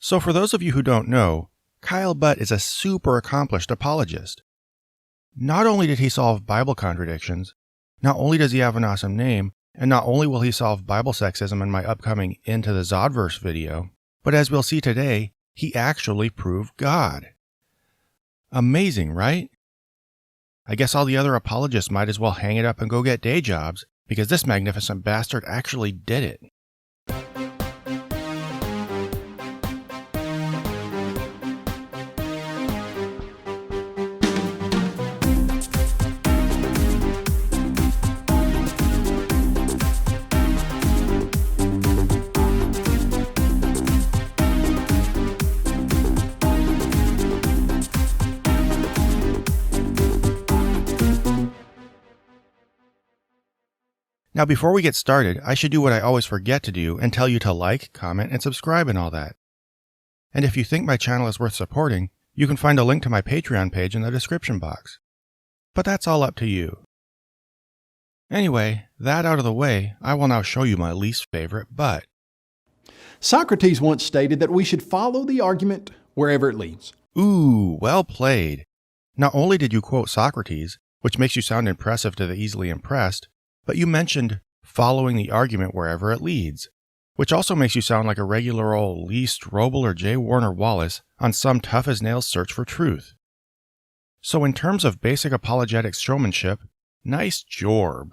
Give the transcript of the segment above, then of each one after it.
So for those of you who don't know, Kyle Butt is a super accomplished apologist. Not only did he solve Bible contradictions, not only does he have an awesome name, and not only will he solve Bible sexism in my upcoming Into the Zodverse video, but as we'll see today, he actually proved God. Amazing, right? I guess all the other apologists might as well hang it up and go get day jobs, because this magnificent bastard actually did it. Now before we get started, I should do what I always forget to do and tell you to like, comment, and subscribe and all that. And if you think my channel is worth supporting, you can find a link to my Patreon page in the description box. But that's all up to you. Anyway, that out of the way, I will now show you my least favorite butt. Socrates once stated that we should follow the argument wherever it leads. Ooh, well played. Not only did you quote Socrates, which makes you sound impressive to the easily impressed, but you mentioned following the argument wherever it leads, which also makes you sound like a regular old Lee Strobel or J. Warner Wallace on some tough-as-nails search for truth. So in terms of basic apologetics showmanship, nice jorb.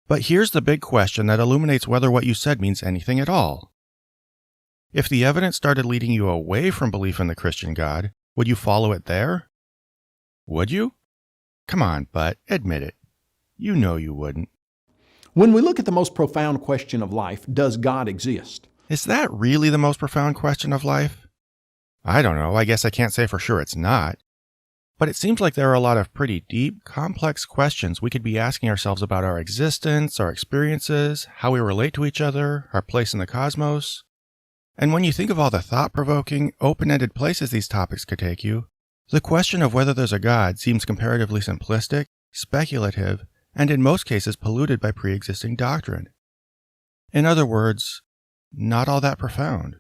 But here's the big question that illuminates whether what you said means anything at all. If the evidence started leading you away from belief in the Christian God, would you follow it there? Would you? Come on, but admit it. You know you wouldn't. When we look at the most profound question of life, does God exist? Is that really the most profound question of life? I don't know, I guess I can't say for sure it's not. But it seems like there are a lot of pretty deep, complex questions we could be asking ourselves about our existence, our experiences, how we relate to each other, our place in the cosmos. And when you think of all the thought-provoking, open-ended places these topics could take you, the question of whether there's a God seems comparatively simplistic, speculative, and in most cases polluted by pre-existing doctrine. In other words, not all that profound.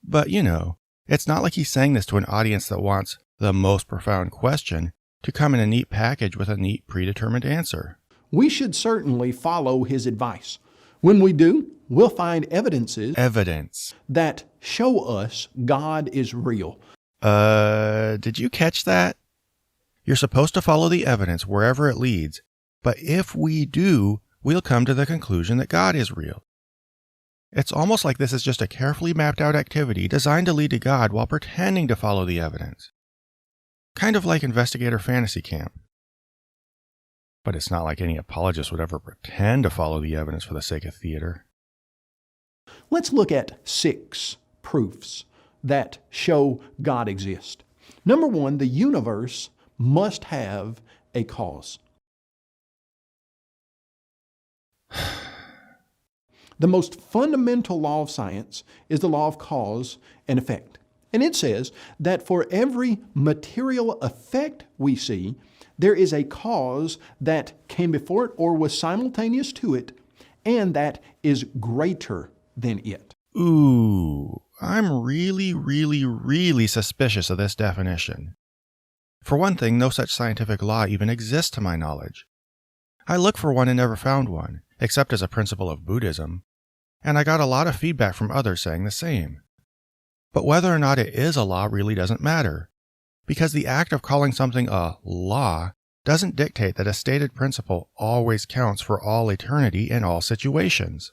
But you know, it's not like he's saying this to an audience that wants the most profound question to come in a neat package with a neat predetermined answer. We should certainly follow his advice. When we do, we'll find evidence that show us God is real. Did you catch that? You're supposed to follow the evidence wherever it leads, but if we do, we'll come to the conclusion that God is real. It's almost like this is just a carefully mapped out activity designed to lead to God while pretending to follow the evidence. Kind of like investigator fantasy camp. But it's not like any apologist would ever pretend to follow the evidence for the sake of theater. Let's look at 6 proofs that show God exists. Number 1, the universe must have a cause. The most fundamental law of science is the law of cause and effect. And it says that for every material effect we see, there is a cause that came before it or was simultaneous to it, and that is greater than it. Ooh, I'm really suspicious of this definition. For one thing, no such scientific law even exists to my knowledge. I looked for one and never found one, except as a principle of Buddhism, and I got a lot of feedback from others saying the same. But whether or not it is a law really doesn't matter, because the act of calling something a law doesn't dictate that a stated principle always counts for all eternity in all situations.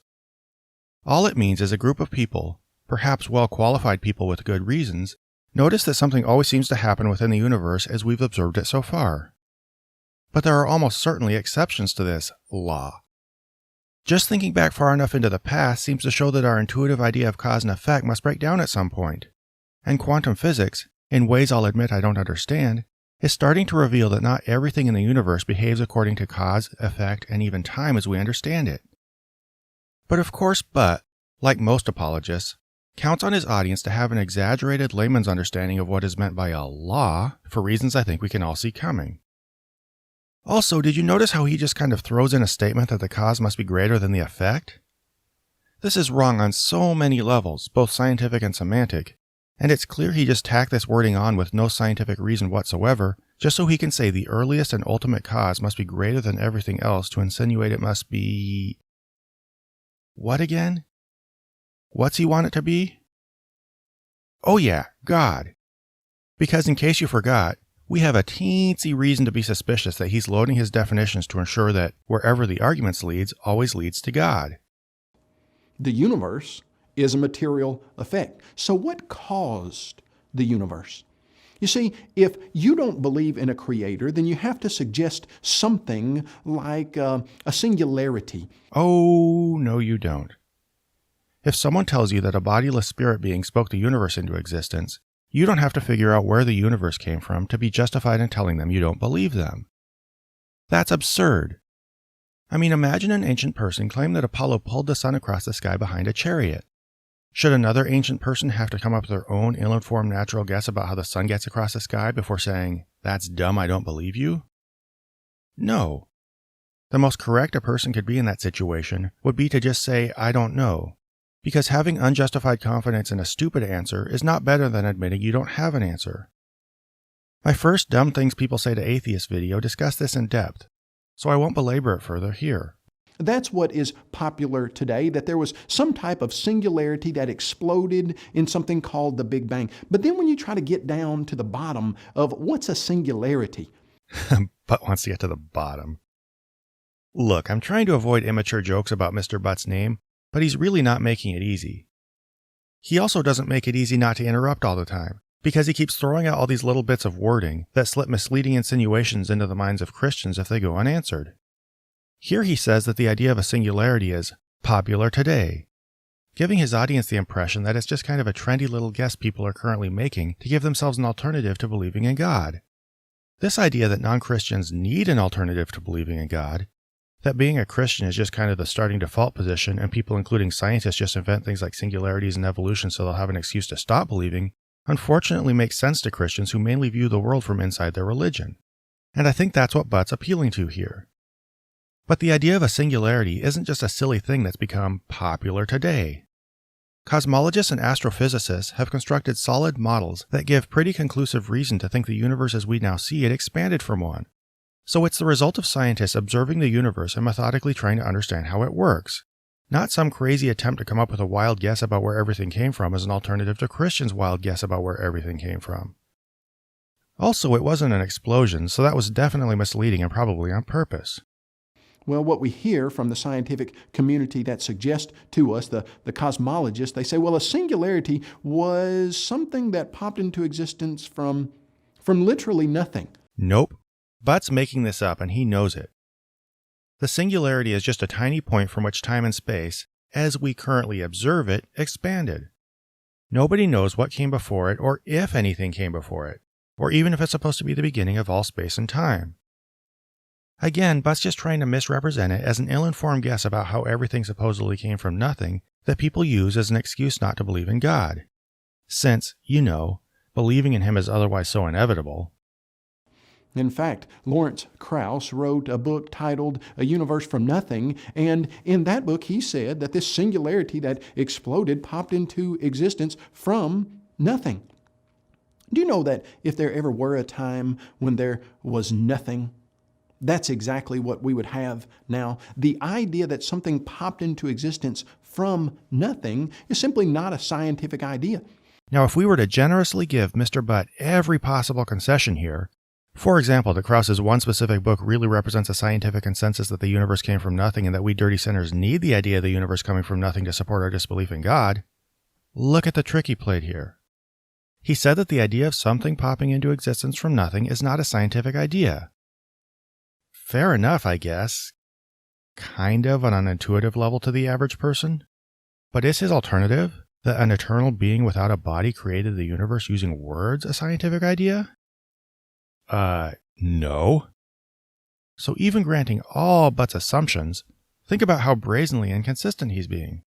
All it means is a group of people, perhaps well-qualified people with good reasons, notice that something always seems to happen within the universe as we've observed it so far. But there are almost certainly exceptions to this law. Just thinking back far enough into the past seems to show that our intuitive idea of cause and effect must break down at some point. And quantum physics, in ways I'll admit I don't understand, is starting to reveal that not everything in the universe behaves according to cause, effect, and even time as we understand it. But of course, Butt, like most apologists, counts on his audience to have an exaggerated layman's understanding of what is meant by a law for reasons I think we can all see coming. Also, did you notice how he just kind of throws in a statement that the cause must be greater than the effect? This is wrong on so many levels, both scientific and semantic, and it's clear he just tacked this wording on with no scientific reason whatsoever, just so he can say the earliest and ultimate cause must be greater than everything else to insinuate it must be... What again? What's he want it to be? Oh yeah, God. Because in case you forgot, we have a teensy reason to be suspicious that he's loading his definitions to ensure that wherever the arguments leads always leads to God. The universe is a material effect. So what caused the universe? You see, if you don't believe in a creator, then you have to suggest something like a singularity. Oh, no you don't. If someone tells you that a bodiless spirit being spoke the universe into existence, you don't have to figure out where the universe came from to be justified in telling them you don't believe them. That's absurd. I mean, imagine an ancient person claim that Apollo pulled the sun across the sky behind a chariot. Should another ancient person have to come up with their own ill-informed natural guess about how the sun gets across the sky before saying, "That's dumb, I don't believe you"? No. The most correct a person could be in that situation would be to just say, "I don't know," because having unjustified confidence in a stupid answer is not better than admitting you don't have an answer. My first Dumb Things People Say to Atheists video discussed this in depth, so I won't belabor it further here. That's what is popular today, that there was some type of singularity that exploded in something called the Big Bang. But then when you try to get down to the bottom of what's a singularity? Butt wants to get to the bottom. Look, I'm trying to avoid immature jokes about Mr. Butt's name, but he's really not making it easy. He also doesn't make it easy not to interrupt all the time, because he keeps throwing out all these little bits of wording that slip misleading insinuations into the minds of Christians if they go unanswered. Here he says that the idea of a singularity is popular today, giving his audience the impression that it's just kind of a trendy little guess people are currently making to give themselves an alternative to believing in God. This idea that non-Christians need an alternative to believing in God, that being a Christian is just kind of the starting default position and people including scientists just invent things like singularities and evolution so they'll have an excuse to stop believing, unfortunately makes sense to Christians who mainly view the world from inside their religion. And I think that's what Butt's appealing to here. But the idea of a singularity isn't just a silly thing that's become popular today. Cosmologists and astrophysicists have constructed solid models that give pretty conclusive reason to think the universe as we now see it expanded from one. So it's the result of scientists observing the universe and methodically trying to understand how it works, not some crazy attempt to come up with a wild guess about where everything came from as an alternative to Christians' wild guess about where everything came from. Also, it wasn't an explosion, so that was definitely misleading and probably on purpose. Well, what we hear from the scientific community that suggests to us, the cosmologists, they say, well, a singularity was something that popped into existence from literally nothing. Nope. Butt's making this up and he knows it. The singularity is just a tiny point from which time and space, as we currently observe it, expanded. Nobody knows what came before it or if anything came before it, or even if it's supposed to be the beginning of all space and time. Again, Butt's just trying to misrepresent it as an ill-informed guess about how everything supposedly came from nothing that people use as an excuse not to believe in God. Since, believing in him is otherwise so inevitable. In fact, Lawrence Krauss wrote a book titled A Universe from Nothing, and in that book he said that this singularity that exploded popped into existence from nothing. Do you know that if there ever were a time when there was nothing, that's exactly what we would have now? The idea that something popped into existence from nothing is simply not a scientific idea. Now, if we were to generously give Mr. Butt every possible concession here, for example, that Krauss's one specific book really represents a scientific consensus that the universe came from nothing and that we dirty sinners need the idea of the universe coming from nothing to support our disbelief in God, look at the trick he played here. He said that the idea of something popping into existence from nothing is not a scientific idea. Fair enough, I guess. Kind of on an intuitive level to the average person. But is his alternative, that an eternal being without a body created the universe using words, a scientific idea? No. So even granting all Butt's assumptions, think about how brazenly inconsistent he's being.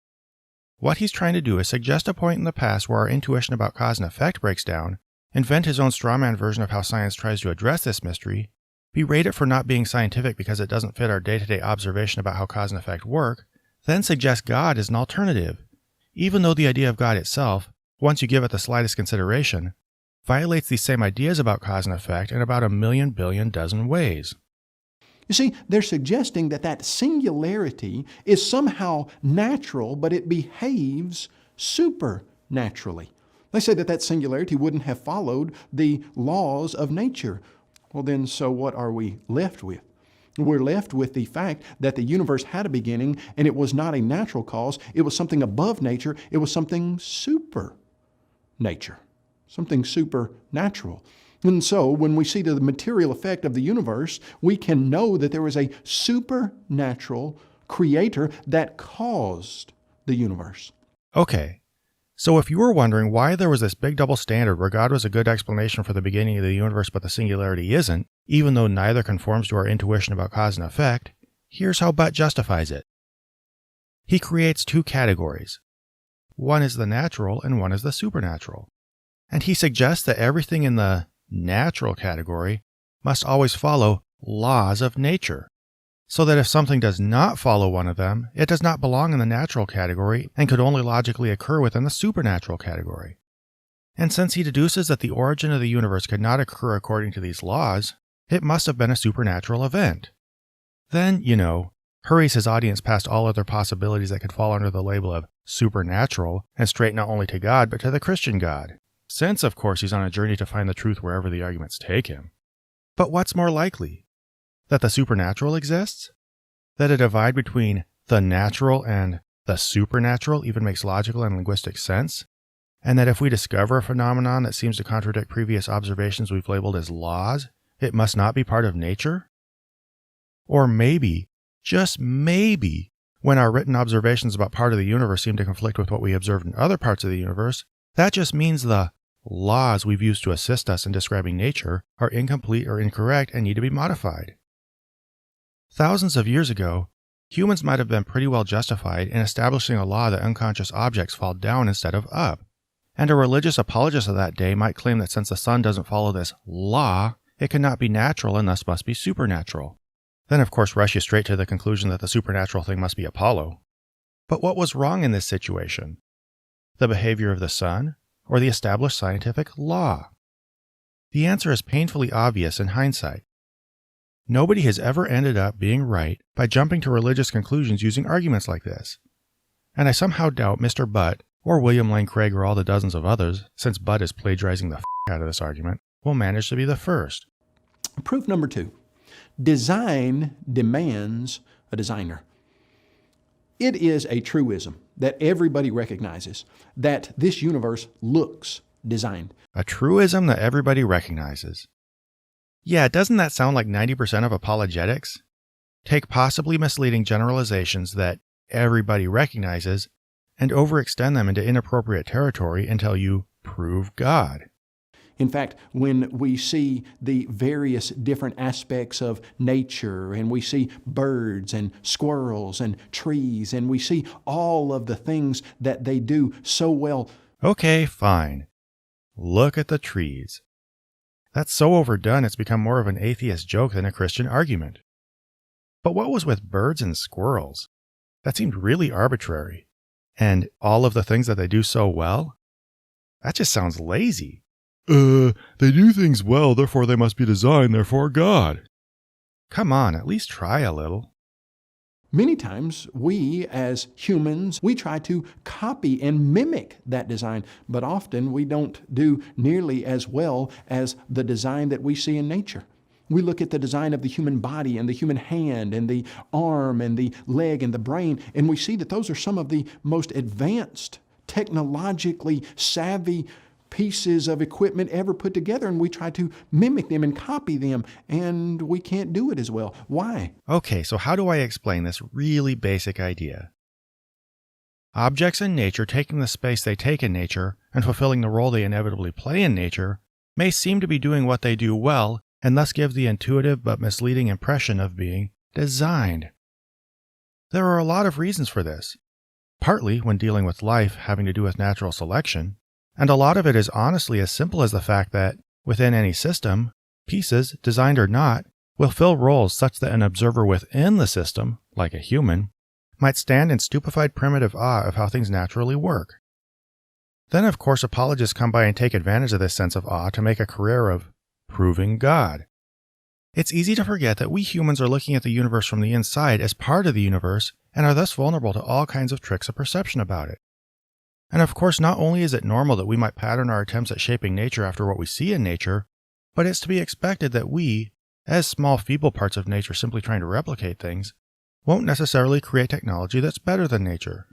What he's trying to do is suggest a point in the past where our intuition about cause and effect breaks down, invent his own strawman version of how science tries to address this mystery, berate it for not being scientific because it doesn't fit our day-to-day observation about how cause and effect work, then suggests God as an alternative, even though the idea of God itself, once you give it the slightest consideration, violates these same ideas about cause and effect in about 1,000,000,000,000 ways. You see, they're suggesting that that singularity is somehow natural, but it behaves supernaturally. They say that that singularity wouldn't have followed the laws of nature. Well then, so what are we left with? We're left with the fact that the universe had a beginning, and it was not a natural cause. It was something above nature. It was something super nature, something supernatural. And so when we see the material effect of the universe, we can know that there was a supernatural creator that caused the universe. Okay, so if you were wondering why there was this big double standard where God was a good explanation for the beginning of the universe but the singularity isn't, even though neither conforms to our intuition about cause and effect, here's how Butt justifies it. He creates two categories. One is the natural and one is the supernatural. And he suggests that everything in the natural category must always follow laws of nature, so that if something does not follow one of them, it does not belong in the natural category and could only logically occur within the supernatural category. And since he deduces that the origin of the universe could not occur according to these laws, it must have been a supernatural event. Then, hurries his audience past all other possibilities that could fall under the label of supernatural and straight not only to God but to the Christian God, since, of course, he's on a journey to find the truth wherever the arguments take him. But what's more likely? That the supernatural exists? That a divide between the natural and the supernatural even makes logical and linguistic sense? And that if we discover a phenomenon that seems to contradict previous observations we've labeled as laws, it must not be part of nature? Or maybe, just maybe, when our written observations about part of the universe seem to conflict with what we observed in other parts of the universe, that just means the laws we've used to assist us in describing nature are incomplete or incorrect and need to be modified. Thousands of years ago, humans might have been pretty well justified in establishing a law that unconscious objects fall down instead of up. And a religious apologist of that day might claim that since the sun doesn't follow this law, it cannot be natural and thus must be supernatural. Then of course rush you straight to the conclusion that the supernatural thing must be Apollo. But what was wrong in this situation? The behavior of the sun, or the established scientific law? The answer is painfully obvious in hindsight. Nobody has ever ended up being right by jumping to religious conclusions using arguments like this. And I somehow doubt Mr. Butt, or William Lane Craig or all the dozens of others, since Butt is plagiarizing the out of this argument, will manage to be the first. Proof number 2. Design demands a designer. It is a truism that everybody recognizes that this universe looks designed. A truism that everybody recognizes. Yeah, doesn't that sound like 90% of apologetics? Take possibly misleading generalizations that everybody recognizes and overextend them into inappropriate territory until you prove God. In fact, when we see the various different aspects of nature, and we see birds and squirrels and trees, and we see all of the things that they do so well. Okay, fine. Look at the trees. That's so overdone it's become more of an atheist joke than a Christian argument. But what was with birds and squirrels? That seemed really arbitrary. And all of the things that they do so well? That just sounds lazy. They do things well, therefore they must be designed, therefore God. Come on, at least try a little. Many times, we as humans, we try to copy and mimic that design, but often we don't do nearly as well as the design that we see in nature. We look at the design of the human body and the human hand and the arm and the leg and the brain, and we see that those are some of the most advanced, technologically savvy pieces of equipment ever put together, and we try to mimic them and copy them, and we can't do it as well. Why? Okay, so how do I explain this really basic idea? Objects in nature taking the space they take in nature and fulfilling the role they inevitably play in nature may seem to be doing what they do well and thus give the intuitive but misleading impression of being designed. There are a lot of reasons for this, partly when dealing with life having to do with natural selection, and a lot of it is honestly as simple as the fact that, within any system, pieces, designed or not, will fill roles such that an observer within the system, like a human, might stand in stupefied primitive awe of how things naturally work. Then, of course, apologists come by and take advantage of this sense of awe to make a career of proving God. It's easy to forget that we humans are looking at the universe from the inside as part of the universe and are thus vulnerable to all kinds of tricks of perception about it. And of course, not only is it normal that we might pattern our attempts at shaping nature after what we see in nature, but it's to be expected that we, as small feeble parts of nature simply trying to replicate things, won't necessarily create technology that's better than nature.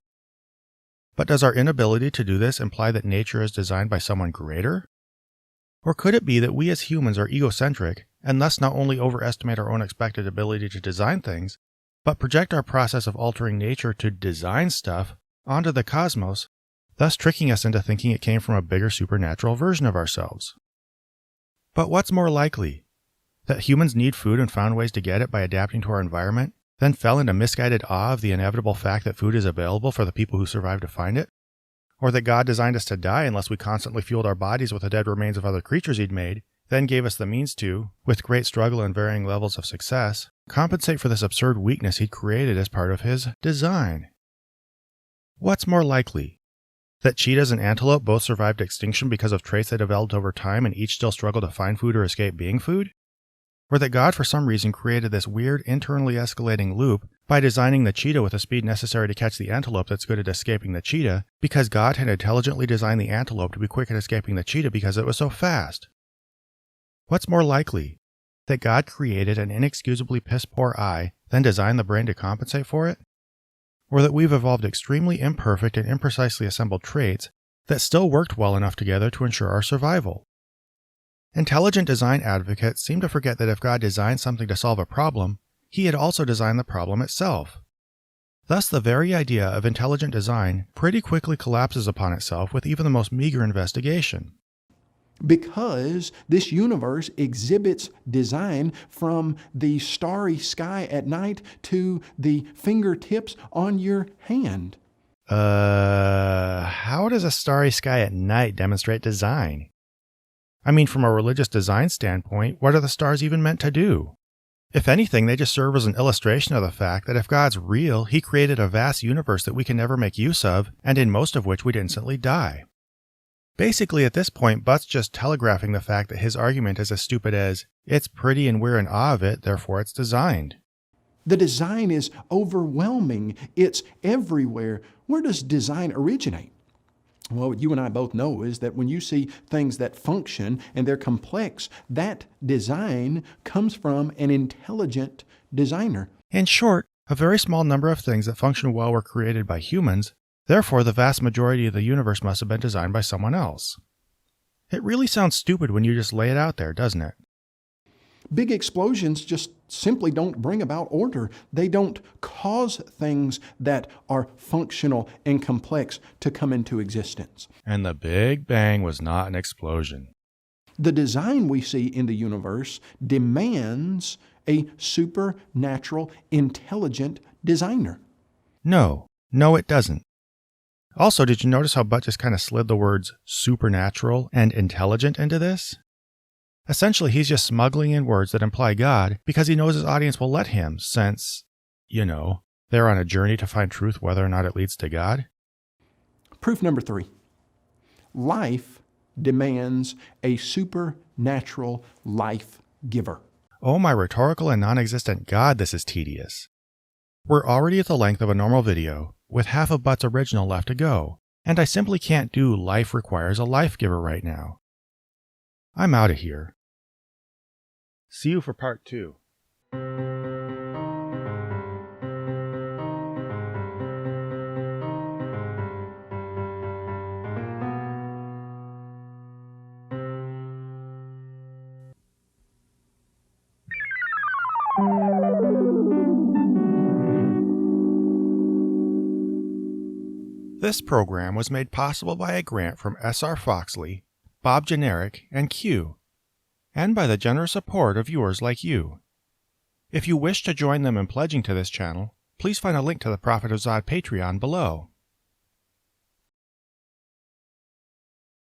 But does our inability to do this imply that nature is designed by someone greater? Or could it be that we as humans are egocentric and thus not only overestimate our own expected ability to design things, but project our process of altering nature to design stuff onto the cosmos, thus tricking us into thinking it came from a bigger supernatural version of ourselves? But what's more likely? That humans need food and found ways to get it by adapting to our environment, then fell into misguided awe of the inevitable fact that food is available for the people who survive to find it? Or that God designed us to die unless we constantly fueled our bodies with the dead remains of other creatures He'd made, then gave us the means to, with great struggle and varying levels of success, compensate for this absurd weakness He'd created as part of His design? What's more likely? That cheetahs and antelope both survived extinction because of traits they developed over time and each still struggle to find food or escape being food? Or that God for some reason created this weird internally escalating loop by designing the cheetah with the speed necessary to catch the antelope that's good at escaping the cheetah, because God had intelligently designed the antelope to be quick at escaping the cheetah because it was so fast? What's more likely? That God created an inexcusably piss-poor eye, then designed the brain to compensate for it? Or that we've evolved extremely imperfect and imprecisely assembled traits that still worked well enough together to ensure our survival? Intelligent design advocates seem to forget that if God designed something to solve a problem, He had also designed the problem itself. Thus, the very idea of intelligent design pretty quickly collapses upon itself with even the most meager investigation. Because this universe exhibits design from the starry sky at night to the fingertips on your hand. How does a starry sky at night demonstrate design? I mean, from a religious design standpoint, what are the stars even meant to do? If anything, they just serve as an illustration of the fact that if God's real, He created a vast universe that we can never make use of, and in most of which we'd instantly die. Basically, at this point, Butt's just telegraphing the fact that his argument is as stupid as, it's pretty and we're in awe of it, therefore it's designed. The design is overwhelming. It's everywhere. Where does design originate? Well, what you and I both know is that when you see things that function and they're complex, that design comes from an intelligent designer. In short, a very small number of things that function well were created by humans, therefore the vast majority of the universe must have been designed by someone else. It really sounds stupid when you just lay it out there, doesn't it? Big explosions just simply don't bring about order. They don't cause things that are functional and complex to come into existence. And the Big Bang was not an explosion. The design we see in the universe demands a supernatural, intelligent designer. No, it doesn't. Also, did you notice how Butt just kind of slid the words supernatural and intelligent into this? Essentially, he's just smuggling in words that imply God because he knows his audience will let him, since, they're on a journey to find truth whether or not it leads to God. Proof number 3. Life demands a supernatural life giver. Oh, my rhetorical and non-existent God, this is tedious. We're already at the length of a normal video, with half of Butt's original left to go, and I simply can't do life requires a life giver right now. I'm out of here. See you for part 2. This program was made possible by a grant from S.R. Foxley, Bob Generic, and Q, and by the generous support of viewers like you. If you wish to join them in pledging to this channel, please find a link to the Prophet of Zod Patreon below.